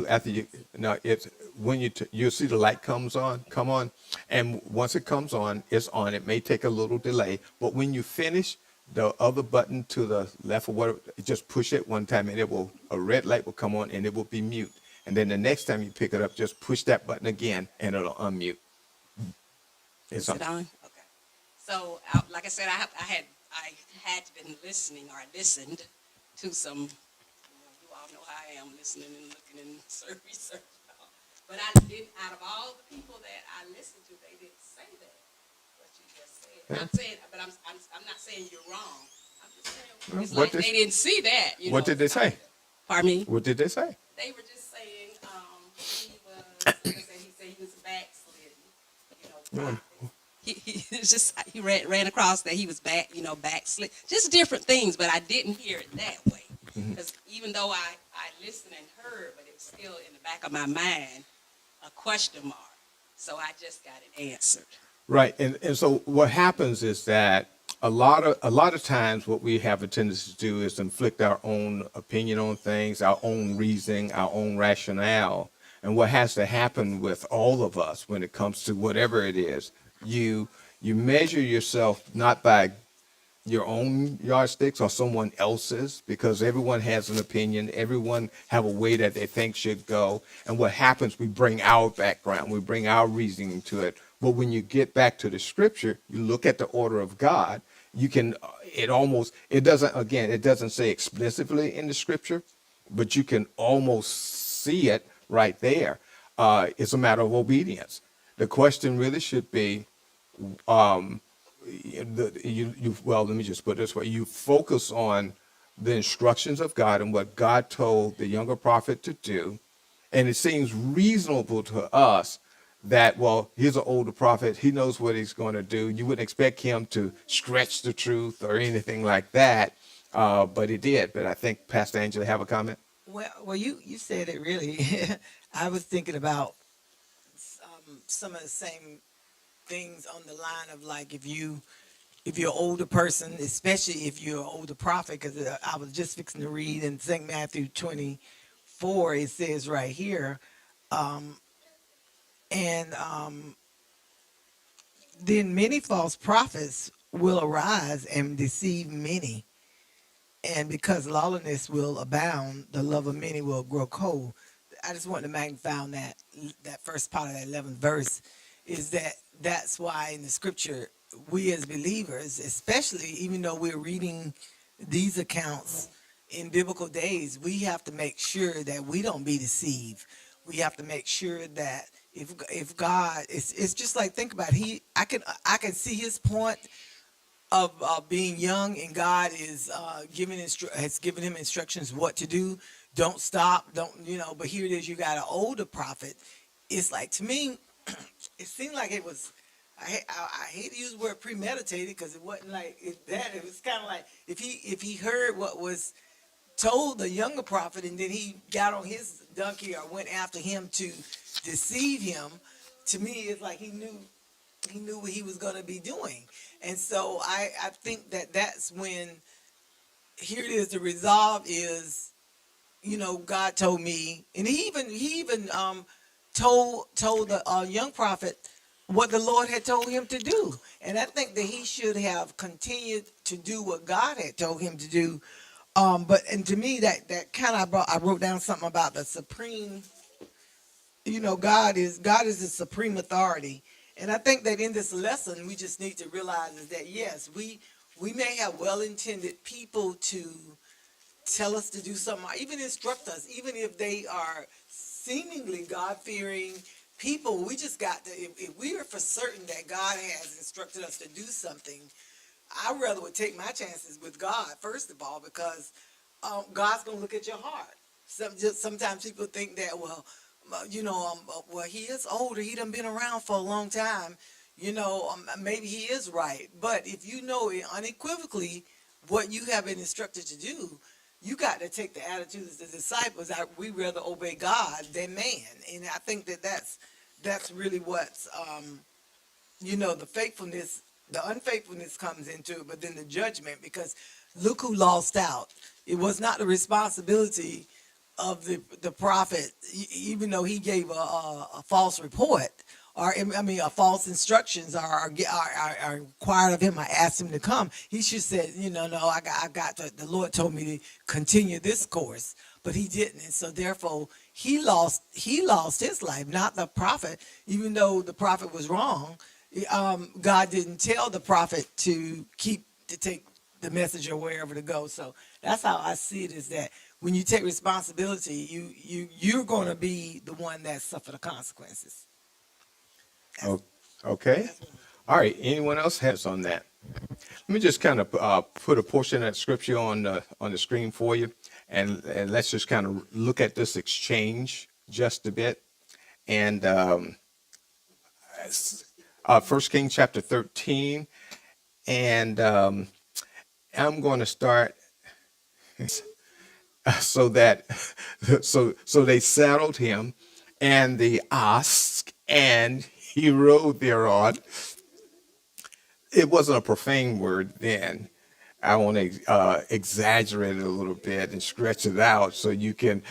after you now it's when you'll see the light come on, and once it comes on, it's on. It may take a little delay, but when you finish, the other button to the left or whatever, just push it one time and it will a red light will come on and it will be mute. And then the next time you pick it up, just push that button again and it'll unmute. It's Is on. it on? Okay. So, like I said, I had been listening or listened to some. You all know how I am listening and looking and research. But I did. Out of all the people that I listened to, they didn't say that. What you just said. And I'm saying, but I'm not saying you're wrong. I'm just saying it's What like they didn't see that. what did they say? Pardon me. What did they say? They were just saying he said he was backslidden, No. prophet. He was just he ran across that he was backslid, just different things, but I didn't hear it that way because even though I listened and heard, but it was still in the back of my mind a question mark. So I just got it answered. Right. And so what happens is that a lot of times what we have a tendency to do is inflict our own opinion on things, our own reasoning, our own rationale. And what has to happen with all of us when it comes to whatever it is, you measure yourself not by your own yardsticks or someone else's, because everyone has an opinion, everyone have a way that they think should go. And what happens, we bring our background, we bring our reasoning to it. But when you get back to the scripture, you look at the order of God, you can it doesn't say explicitly in the scripture, but you can almost see it right there. It's a matter of obedience. The question really should be, well, let me just put it this way: you focus on the instructions of God and what God told the younger prophet to do, and it seems reasonable to us that, well, he's an older prophet, he knows what he's going to do. You wouldn't expect him to stretch the truth or anything like that, but he did. But I think Pastor Angela have a comment. Well, you said it really. I was thinking about some of the same things on the line of like if you're an older person, especially if you're an older prophet, because I was just fixing to read in St. Matthew 24, it says right here, and then many false prophets will arise and deceive many. And because lawlessness will abound, the love of many will grow cold. I just want to magnify on that first part of that 11th verse is that's why in the scripture we as believers, especially even though we're reading these accounts in biblical days, we have to make sure that we don't be deceived. We have to make sure that if God, it's just like think about it, I can see his point of being young, and God is has given him instructions what to do. Don't stop, don't But here it is, you got an older prophet. It's like to me, it seemed like it was. I hate to use the word premeditated because it wasn't like that. It was kind of like if he heard what was told the younger prophet, and then he got on his donkey or went after him to deceive him. To me, it's like he knew what he was going to be doing. And so I think that's when here it is, the resolve is, God told me, and he even told the young prophet what the Lord had told him to do. And I think that he should have continued to do what God had told him to do. And to me that kind of I wrote down something about the supreme. God is the supreme authority. And I think that in this lesson, we just need to realize is that yes, we may have well-intended people to tell us to do something, or even instruct us, even if they are seemingly God-fearing people. We just got to, if we are for certain that God has instructed us to do something, I rather would take my chances with God first of all, because God's gonna look at your heart. Sometimes people think that, well, he is older. He done been around for a long time. Maybe he is right. But if you know unequivocally what you have been instructed to do, you got to take the attitude as the disciples. We rather obey God than man, and I think that's really what's the faithfulness, the unfaithfulness comes into it, but then the judgment, because look who lost out. It was not the responsibility of the prophet, even though he gave a false report, or I mean, a false instructions, are required of him. I asked him to come. He should said, no, I got the Lord told me to continue this course, but he didn't, and so therefore he lost his life, not the prophet. Even though the prophet was wrong, God didn't tell the prophet to take the message or wherever to go. So that's how I see it, is that when you take responsibility, you're going to be the one that suffer the consequences. Oh, okay. All right. Anyone else has on that? Let me just kind of put a portion of that scripture on the screen for you, and let's just kind of look at this exchange just a bit. And 1 Kings chapter 13, and I'm going to start so that so they saddled him and the ass, and he rode thereon. It wasn't a profane word then. I want to exaggerate it a little bit and stretch it out so you can